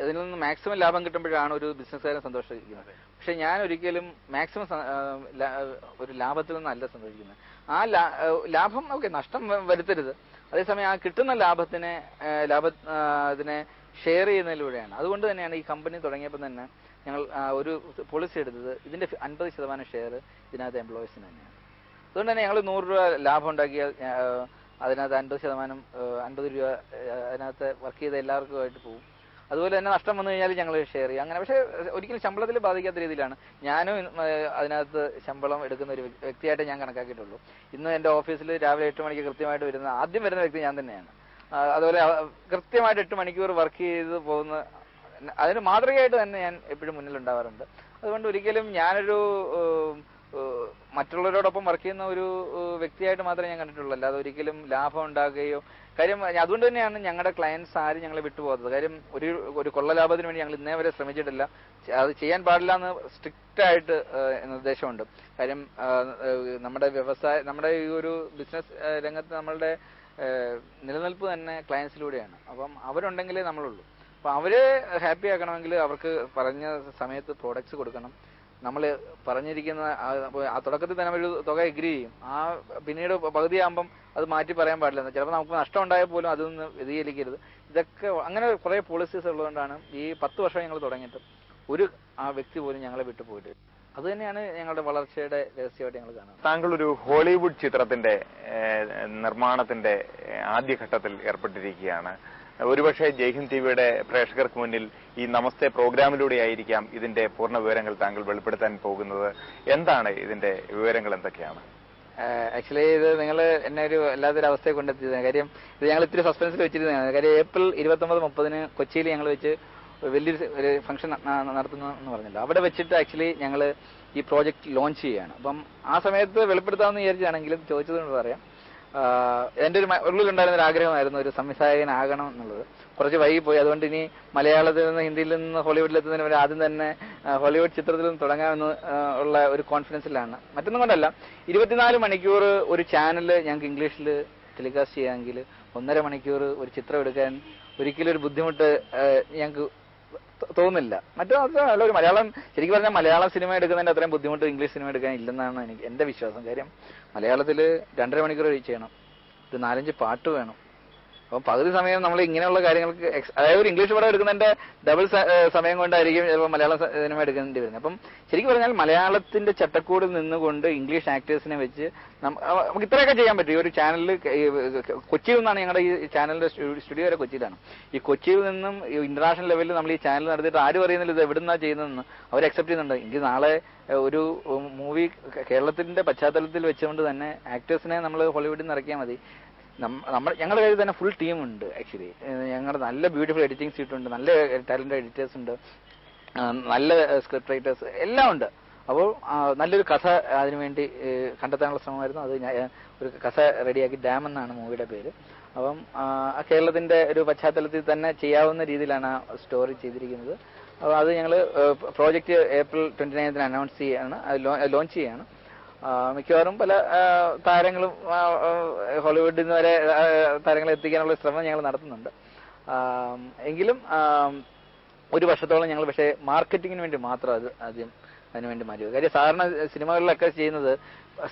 അതിൽ നിന്ന് മാക്സിമം ലാഭം കിട്ടുമ്പോഴാണ് ഒരു ബിസിനസ്സുകാരൻ സന്തോഷിക്കുന്നത്. പക്ഷെ ഞാൻ ഒരിക്കലും മാക്സിമം ഒരു ലാഭത്തിൽ നിന്നല്ല സന്തോഷിക്കുന്നത്. ആ ലാഭം നഷ്ടം വരുത്തരുത്. അതേസമയം ആ കിട്ടുന്ന ലാഭത്തിനെ ഷെയർ ചെയ്യുന്നതിലൂടെയാണ്. അതുകൊണ്ട് തന്നെയാണ് ഈ കമ്പനി തുടങ്ങിയപ്പോൾ തന്നെ ഞങ്ങൾ ഒരു പോളിസി എടുത്തത് ഇതിന്റെ 50% ഷെയർ ഇതിനകത്ത് എംപ്ലോയീസിന് തന്നെയാണ്. അതുകൊണ്ട് തന്നെ ഞങ്ങൾ 100 രൂപ ലാഭം ഉണ്ടാക്കിയാൽ അതിനകത്ത് 50% 50 രൂപ അതിനകത്ത് വർക്ക് ചെയ്ത എല്ലാവർക്കുമായിട്ട് പോകും. അതുപോലെ തന്നെ നഷ്ടം വന്നു കഴിഞ്ഞാൽ ഞങ്ങൾ ഷെയർ ചെയ്യും. അങ്ങനെ പക്ഷേ ഒരിക്കലും ശമ്പളത്തിൽ ബാധിക്കാത്ത രീതിയിലാണ് ഞാനും അതിനകത്ത് ശമ്പളം എടുക്കുന്ന ഒരു വ്യക്തിയായിട്ട് ഞാൻ കണക്കാക്കിയിട്ടുള്ളൂ. ഇന്ന് എന്റെ ഓഫീസിൽ രാവിലെ 8 മണിക്ക് കൃത്യമായിട്ട് ആദ്യം വരുന്ന വ്യക്തി ഞാൻ തന്നെയാണ്. അതുപോലെ കൃത്യമായിട്ട് 8 മണിക്കൂർ വർക്ക് ചെയ്ത് പോകുന്ന, അതിന് മാതൃകയായിട്ട് തന്നെ ഞാൻ എപ്പോഴും മുന്നിലുണ്ടാവാറുണ്ട്. അതുകൊണ്ട് ഒരിക്കലും ഞാനൊരു മറ്റുള്ളവരോടൊപ്പം വർക്ക് ചെയ്യുന്ന ഒരു വ്യക്തിയായിട്ട് മാത്രമേ ഞാൻ കണ്ടിട്ടുള്ളൂ. അല്ലാതെ ഒരിക്കലും ലാഭം ഉണ്ടാക്കുകയോ, കാര്യം അതുകൊണ്ട് തന്നെയാണ് ഞങ്ങളുടെ ക്ലയൻസ് ആരും ഞങ്ങളെ വിട്ടുപോകുന്നത്. കാര്യം ഒരു കൊള്ള ലാഭത്തിന് വേണ്ടി ഞങ്ങൾ ഇന്നേ വരെ ശ്രമിച്ചിട്ടില്ല. അത് ചെയ്യാൻ പാടില്ല എന്ന് സ്ട്രിക്റ്റ് ആയിട്ട് നിർദ്ദേശമുണ്ട്. കാര്യം നമ്മുടെ നമ്മുടെ ഈ ഒരു ബിസിനസ് രംഗത്ത് നമ്മളുടെ നിലനിൽപ്പ് തന്നെ ക്ലയൻസിലൂടെയാണ്. അപ്പം അവരുണ്ടെങ്കിലേ നമ്മളുള്ളൂ. അപ്പൊ അവരെ ഹാപ്പി ആക്കണമെങ്കിൽ അവർക്ക് പറഞ്ഞ സമയത്ത് പ്രോഡക്ട്സ് കൊടുക്കണം. നമ്മൾ പറഞ്ഞിരിക്കുന്ന ആ തുടക്കത്തിൽ തന്നെ ഒരു തുക എഗ്രി ചെയ്യും. പിന്നീട് പകുതിയാകുമ്പം അത് മാറ്റി പറയാൻ പാടില്ല. ചിലപ്പോൾ നമുക്ക് നഷ്ടം ഉണ്ടായാൽ പോലും അതൊന്ന് വ്യതിചലിക്കരുത്. ഇതൊക്കെ അങ്ങനെ കുറെ പോളിസീസ് ഉള്ളതുകൊണ്ടാണ് ഈ 10 വർഷം ഞങ്ങൾ തുടങ്ങിയിട്ട് ആ വ്യക്തി പോലും ഞങ്ങളെ വിട്ടു പോയിട്ട്. അത് തന്നെയാണ് ഞങ്ങളുടെ വളർച്ചയുടെ രഹസ്യമായിട്ട് ഞങ്ങൾ കാണുന്നത്. താങ്കൾ ഒരു ഹോളിവുഡ് ചിത്രത്തിന്റെ നിർമ്മാണത്തിന്റെ ആദ്യഘട്ടത്തിൽ ഏർപ്പെട്ടിരിക്കുകയാണ്. ഒരുപക്ഷെ ജയ്ഹിന്ദ് ടിവിയുടെ പ്രേക്ഷകർക്ക് മുന്നിൽ ഈ നമസ്തേ പ്രോഗ്രാമിലൂടെ ആയിരിക്കാം ഇതിന്റെ പൂർണ്ണ വിവരങ്ങൾ താങ്കൾ വെളിപ്പെടുത്താൻ പോകുന്നത്. എന്താണ് ഇതിന്റെ വിവരങ്ങൾ, എന്തൊക്കെയാണ്? ആക്ച്വലി ഇത് നിങ്ങൾ എന്നെ ഒരു അല്ലാത്തൊരു അവസ്ഥയെ കൊണ്ടെത്തിയതാണ്. കാര്യം ഇത് ഞങ്ങൾ ഇത്തിരി സസ്പെൻസിൽ വെച്ചിരുന്നതാണ്. കാര്യം ഏപ്രിൽ 29-30 കൊച്ചിയിൽ ഞങ്ങൾ വെച്ച് വലിയൊരു ഫംഗ്ഷൻ നടത്തുന്നു എന്ന് പറഞ്ഞല്ലോ. അവിടെ വെച്ചിട്ട് ആക്ച്വലി ഞങ്ങൾ ഈ പ്രോജക്റ്റ് ലോഞ്ച് ചെയ്യുകയാണ്. അപ്പം ആ സമയത്ത് വെളിപ്പെടുത്താമെന്ന് വിചാരിച്ചാണെങ്കിലും ചോദിച്ചതുകൊണ്ട് പറയാം, എന്റെ ഉള്ളിലുണ്ടായിരുന്ന ഒരു ആഗ്രഹമായിരുന്നു ഒരു സംവിധായകനാകണം എന്നുള്ളത്. കുറച്ച് വൈകി പോയി. അതുകൊണ്ട് ഇനി മലയാളത്തിൽ നിന്ന് ഹിന്ദിയിൽ നിന്ന് ഹോളിവുഡിലെത്തുന്നതിന് വരെ ആദ്യം തന്നെ ഹോളിവുഡ് ചിത്രത്തിൽ നിന്ന് തുടങ്ങാമെന്ന് ഉള്ള ഒരു കോൺഫിഡൻസിലാണ്. മറ്റൊന്നും കൊണ്ടല്ല, 24 മണിക്കൂർ ഒരു ചാനൽ ഞങ്ങൾക്ക് ഇംഗ്ലീഷിൽ ടെലികാസ്റ്റ് ചെയ്യാമെങ്കിൽ 1.5 മണിക്കൂർ ഒരു ചിത്രം എടുക്കാൻ ഒരിക്കലും ഒരു ബുദ്ധിമുട്ട് ഞങ്ങൾക്ക് തോന്നുന്നില്ല. മറ്റൊന്നല്ല, ഒരു മലയാളം ശരിക്കും പറഞ്ഞാൽ മലയാളം സിനിമ എടുക്കുന്നതിന്റെ അത്രയും ബുദ്ധിമുട്ട് ഇംഗ്ലീഷ് സിനിമ എടുക്കാൻ ഇല്ലെന്നാണ് എന്റെ വിശ്വാസം. കാര്യം മലയാളത്തിൽ 2.5 മണിക്കൂർ ചെയ്യണം, ഇത് 4-5 പാട്ട് വേണം. അപ്പം പകുതി സമയം നമ്മൾ ഇങ്ങനെയുള്ള കാര്യങ്ങൾക്ക്, അതായത് ഒരു ഇംഗ്ലീഷ് പടം എടുക്കുന്നതിന്റെ ഡബിൾ സമയം കൊണ്ടായിരിക്കും ചിലപ്പോൾ മലയാളം സിനിമ എടുക്കേണ്ടി വരുന്നത്. അപ്പം ശരിക്കും പറഞ്ഞാൽ മലയാളത്തിന്റെ ചട്ടക്കൂടിൽ നിന്നുകൊണ്ട് ഇംഗ്ലീഷ് ആക്ടേഴ്സിനെ വെച്ച് നമുക്ക് ഇത്രയൊക്കെ ചെയ്യാൻ പറ്റും. ഈ ഒരു ചാനലിൽ കൊച്ചിയിൽ നിന്നാണ് ഞങ്ങളുടെ ഈ ചാനലിന്റെ സ്റ്റുഡിയോ വരെ കൊച്ചിയിലാണ്. ഈ കൊച്ചിയിൽ നിന്നും ഇന്റർനാഷണൽ ലെവലിൽ നമ്മൾ ഈ ചാനൽ നടത്തിയിട്ട് ആരും അറിയുന്നില്ല ഇത് എവിടുന്നാ ചെയ്യുന്നതെന്ന്. അവർ അക്സെപ്റ്റ് ചെയ്യുന്നുണ്ട്. എനിക്ക് നാളെ ഒരു മൂവി കേരളത്തിന്റെ പശ്ചാത്തലത്തിൽ വെച്ചുകൊണ്ട് തന്നെ ആക്ടേഴ്സിനെ നമ്മൾ ഹോളിവുഡിൽ നിന്ന് ഇറക്കിയാൽ മതി. ഞങ്ങളുടെ കയ്യിൽ തന്നെ ഫുൾ ടീമുണ്ട്. ആക്ച്വലി ഞങ്ങളുടെ നല്ല ബ്യൂട്ടിഫുൾ എഡിറ്റിംഗ് സീറ്റുണ്ട്, നല്ല ടാലന്റഡ് എഡിറ്റേഴ്സ് ഉണ്ട്, നല്ല സ്ക്രിപ്റ്റ് റൈറ്റേഴ്സ് എല്ലാം ഉണ്ട്. അപ്പോൾ നല്ലൊരു കഥ അതിനുവേണ്ടി കണ്ടെത്താനുള്ള ശ്രമമായിരുന്നു. അത് ഒരു കഥ റെഡിയാക്കി, ഡാം എന്നാണ് മൂവിയുടെ പേര്. അപ്പം കേരളത്തിന്റെ ഒരു പശ്ചാത്തലത്തിൽ തന്നെ ചെയ്യാവുന്ന രീതിയിലാണ് ആ സ്റ്റോറി ചെയ്തിരിക്കുന്നത്. അപ്പോൾ അത് ഞങ്ങൾ പ്രോജക്റ്റ് ഏപ്രിൽ 29 അനൗൺസ് ചെയ്യാണ്, ലോഞ്ച് ചെയ്യാണ്. മിക്കവാറും പല താരങ്ങളും ഹോളിവുഡിൽ നിന്ന് വരെ താരങ്ങളെ എത്തിക്കാനുള്ള ശ്രമം ഞങ്ങൾ നടത്തുന്നുണ്ട്. എങ്കിലും 1 വർഷത്തോളം ഞങ്ങൾ പക്ഷേ മാർക്കറ്റിങ്ങിന് വേണ്ടി മാത്രം ആദ്യം അതിനുവേണ്ടി മാറ്റി. കാര്യം സാധാരണ സിനിമകളിലൊക്കെ ചെയ്യുന്നത്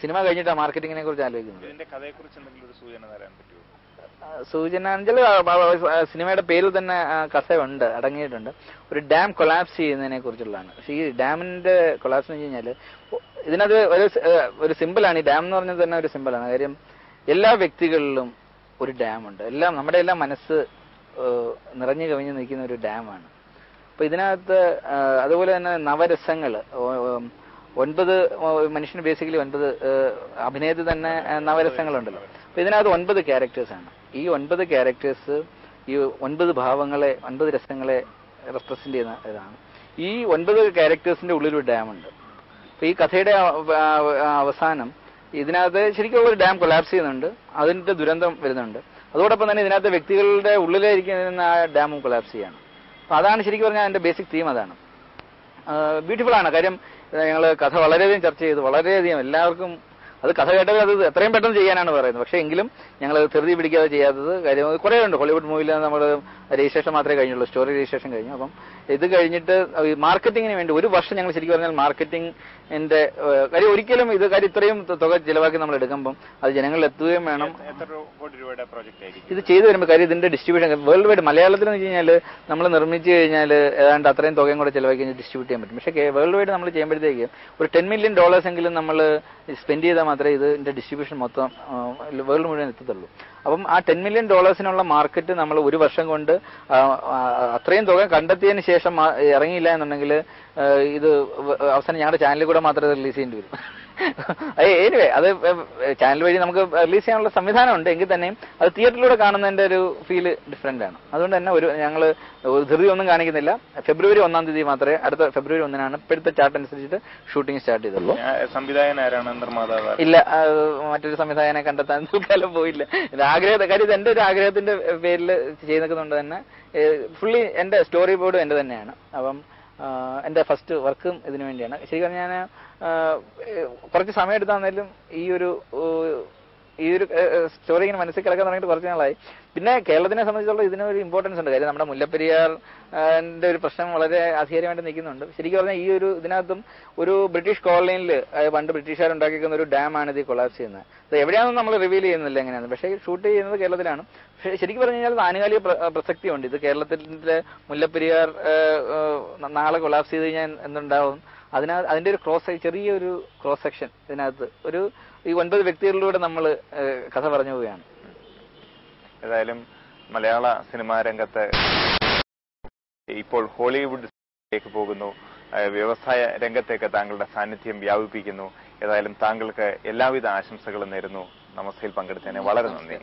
സിനിമ കഴിഞ്ഞിട്ടാണ് മാർക്കറ്റിങ്ങിനെ കുറിച്ച് ആലോചിക്കുന്നത്. ഇതിന്റെ കഥയെക്കുറിച്ച് എന്തെങ്കിലും ഒരു സൂചന തരാൻ പറ്റുമോ? സൂചന സിനിമയുടെ പേരിൽ തന്നെ കഥയുണ്ട്, അടങ്ങിയിട്ടുണ്ട്. ഒരു ഡാം കൊളാപ്സ് ചെയ്യുന്നതിനെ കുറിച്ചുള്ളതാണ്. പക്ഷേ ഈ ഡാമിന്റെ കൊളാപ്സ് എന്ന് വെച്ച് കഴിഞ്ഞാൽ ഇതിനകത്ത് ഒരു സിമ്പിളാണ്. ഈ ഡാം എന്ന് പറഞ്ഞത് തന്നെ ഒരു സിമ്പിളാണ്. കാര്യം എല്ലാ വ്യക്തികളിലും ഒരു ഡാമുണ്ട്. നമ്മുടെ എല്ലാം മനസ്സ് നിറഞ്ഞു കവിഞ്ഞ് നിൽക്കുന്ന ഒരു ഡാമാണ്. അപ്പൊ ഇതിനകത്ത് അതുപോലെ തന്നെ നവരസങ്ങൾ 9 മനുഷ്യന് ബേസിക്കലി 9 അഭിനയത്തിൽ തന്നെ നവരസങ്ങളുണ്ടല്ലോ. അപ്പൊ ഇതിനകത്ത് 9 ക്യാരക്ടേഴ്സാണ്. ഈ 9 ക്യാരക്ടേഴ്സ് ഈ 9 ഭാവങ്ങളെ 9 രസങ്ങളെ റെപ്രസെന്റ് ചെയ്യുന്ന ഇതാണ്. ഈ 9 ക്യാരക്ടേഴ്സിന്റെ ഉള്ളിലൊരു ഡാമുണ്ട്. അപ്പൊ ഈ കഥയുടെ അവസാനം ഇതിനകത്ത് ശരിക്കും ഒരു ഡാം കൊളാപ്സ് ചെയ്യുന്നുണ്ട്, അതിന്റെ ദുരന്തം വരുന്നുണ്ട്. അതോടൊപ്പം തന്നെ ഇതിനകത്ത് വ്യക്തികളുടെ ഉള്ളിലായിരിക്കുന്ന ആ ഡാമും കൊളാപ്സ് ചെയ്യാണ്. അപ്പൊ അതാണ് ശരിക്കും പറഞ്ഞാൽ അതിന്റെ ബേസിക് തീം അതാണ്. ബ്യൂട്ടിഫുൾ ആണ്. കാര്യം ഞങ്ങൾ കഥ വളരെയധികം ചർച്ച ചെയ്തു, വളരെയധികം എല്ലാവർക്കും അത് കഥ കേട്ടത് അത് എത്രയും പെട്ടെന്ന് ചെയ്യാനാണ് പറയുന്നത്. പക്ഷേ എങ്കിലും ഞങ്ങൾ ധൃതി പിടിക്കാതെ ചെയ്യാത്തത് കാര്യം കുറേ ഉണ്ട്. ഹോളിവുഡ് മൂവിയിൽ നമ്മൾ രജിസ്ട്രേഷൻ മാത്രമേ കഴിഞ്ഞുള്ളൂ, സ്റ്റോറി രജിസ്ട്രേഷൻ കഴിഞ്ഞു. അപ്പം ഇത് കഴിഞ്ഞിട്ട് മാർക്കറ്റിങ്ങിന് വേണ്ടി ഒരു വർഷം ഞങ്ങൾ ശരിക്കും പറഞ്ഞാൽ മാർക്കറ്റിംഗിന്റെ കാര്യം ഒരിക്കലും ഇത് കാര്യം ഇത്രയും തുക ചിലവാക്കി നമ്മൾ എടുക്കുമ്പോൾ അത് ജനങ്ങളിൽ എത്തുകയും വേണം. എത്ര കോടി രൂപയുടെ പ്രോജക്റ്റ് ആയിരിക്കും ഇത് ചെയ്തു വരുമ്പോൾ കാര്യം ഇതിന്റെ ഡിസ്ട്രിബ്യൂഷൻ വേൾഡ് വൈഡ് മലയാളത്തിൽ എന്ന് വെച്ച് കഴിഞ്ഞാൽ നമ്മൾ നിർമ്മിച്ചു കഴിഞ്ഞാൽ ഏതാണ്ട് അത്രയും തുകയും കൂടെ ചിലവാക്കി കഴിഞ്ഞാൽ ഡിസ്ട്രിബ്യൂട്ട് ചെയ്യാൻ പറ്റും. പക്ഷേ വേൾഡ് വൈഡ് നമ്മൾ ചെയ്യുമ്പോഴത്തേക്ക് ഒരു $10 million എങ്കിലും നമ്മൾ സ്പെൻഡ് ചെയ്താൽ മാത്രമേ ഇതിന്റെ ഡിസ്ട്രിബ്യൂഷൻ മൊത്തം വേൾഡ് മുഴുവൻ എത്തത്തുള്ളൂ. അപ്പം ആ $10 million മാർക്കറ്റ് നമ്മൾ ഒരു വർഷം കൊണ്ട് അത്രയും തുക കണ്ടെത്തിയതിന് ശേഷം ഇറങ്ങിയില്ല എന്നുണ്ടെങ്കിൽ ഇത് അവസാനം ഞങ്ങളുടെ ചാനലിൽ കൂടെ മാത്രമേ റിലീസ് ചെയ്യേണ്ടി വരും. എനിവേ അത് ചാനൽ വഴി നമുക്ക് റിലീസ് ചെയ്യാനുള്ള സംവിധാനം ഉണ്ട് എങ്കിൽ തന്നെയും അത് തിയേറ്ററിലൂടെ കാണുന്നതിന്റെ ഒരു ഫീല് ഡിഫറെന്റ് ആണ്. അതുകൊണ്ട് തന്നെ ഞങ്ങൾ ധൃതി ഒന്നും കാണിക്കുന്നില്ല. ഫെബ്രുവരി 1 മാത്രമേ അടുത്ത ഫെബ്രുവരി 1 ഇപ്പോഴത്തെ ചാർട്ട് അനുസരിച്ചിട്ട് ഷൂട്ടിംഗ് സ്റ്റാർട്ട് ചെയ്തുള്ളൂ. സംവിധായകൻ ആരാണ്? നിർമ്മാതാവ് ഇല്ല, മറ്റൊരു സംവിധായകനെ കണ്ടെത്താൻ തൽക്കാലം പോയില്ല. ആഗ്രഹത്തെ കാര്യം ഇത് എന്റെ ഒരു ആഗ്രഹത്തിന്റെ പേരിൽ ചെയ്ത് നിൽക്കുന്നുണ്ട് തന്നെ. ഫുള്ളി എന്റെ സ്റ്റോറി ബോർഡും എന്റെ തന്നെയാണ്. അപ്പം എന്റെ ഫസ്റ്റ് വർക്കും ഇതിനു വേണ്ടിയാണ്. ശരിക്കും ഞാൻ കുറച്ച് സമയം എടുത്താന്നേലും ഈ ഒരു സ്റ്റോറി ഇങ്ങനെ മനസ്സിൽ കിടക്കാൻ തുടങ്ങിയിട്ട് കുറച്ച് നാളായി. പിന്നെ കേരളത്തിനെ സംബന്ധിച്ചുള്ള ഇതിനൊരു ഇമ്പോർട്ടൻസ് ഉണ്ട്. കാര്യം നമ്മുടെ മുല്ലപ്പെരിയാറിന്റെ ഒരു പ്രശ്നം വളരെ അധികാരമായിട്ട് നിൽക്കുന്നുണ്ട്. ശരിക്കും പറഞ്ഞാൽ ഈ ഒരു ഇതിനകത്തും ഒരു ബ്രിട്ടീഷ് കോളനിയിൽ പണ്ട് ബ്രിട്ടീഷുകാർ ഉണ്ടാക്കിയിരിക്കുന്ന ഒരു ഡാമാണ് ഇത് കൊളാപ്സ് ചെയ്യുന്നത്. അത് എവിടെയാണെന്ന് നമ്മൾ റിവീൽ ചെയ്യുന്നില്ല എങ്ങനെയാണ്. പക്ഷേ ഷൂട്ട് ചെയ്യുന്നത് കേരളത്തിലാണ്. ശരിക്കും പറഞ്ഞു കഴിഞ്ഞാൽ ആനുകാലിക പ്രസക്തിയുണ്ട്. ഇത് കേരളത്തിന്റെ മുല്ലപ്പെരിയാർ നാളെ കൊളാപ്സ് ചെയ്ത് കഴിഞ്ഞാൽ എന്തുണ്ടാവും, അതിന്റെ ഒരു ചെറിയൊരു ക്രോസ് സെക്ഷൻ ഇതിനകത്ത് ഈ 9 വ്യക്തികളിലൂടെ നമ്മൾ കഥ പറഞ്ഞു പോവുകയാണ്. ഏതായാലും മലയാള സിനിമാ രംഗത്ത് ഇപ്പോൾ ഹോളിവുഡിലേക്ക് പോകുന്നു, വ്യവസായ രംഗത്തേക്ക് താങ്കളുടെ സാന്നിധ്യം വ്യാപിപ്പിക്കുന്നു. ഏതായാലും താങ്കൾക്ക് എല്ലാവിധ ആശംസകളും നേരുന്നു. നമസ്തേയിൽ പങ്കെടുത്തതിന് വളരെ നന്ദി.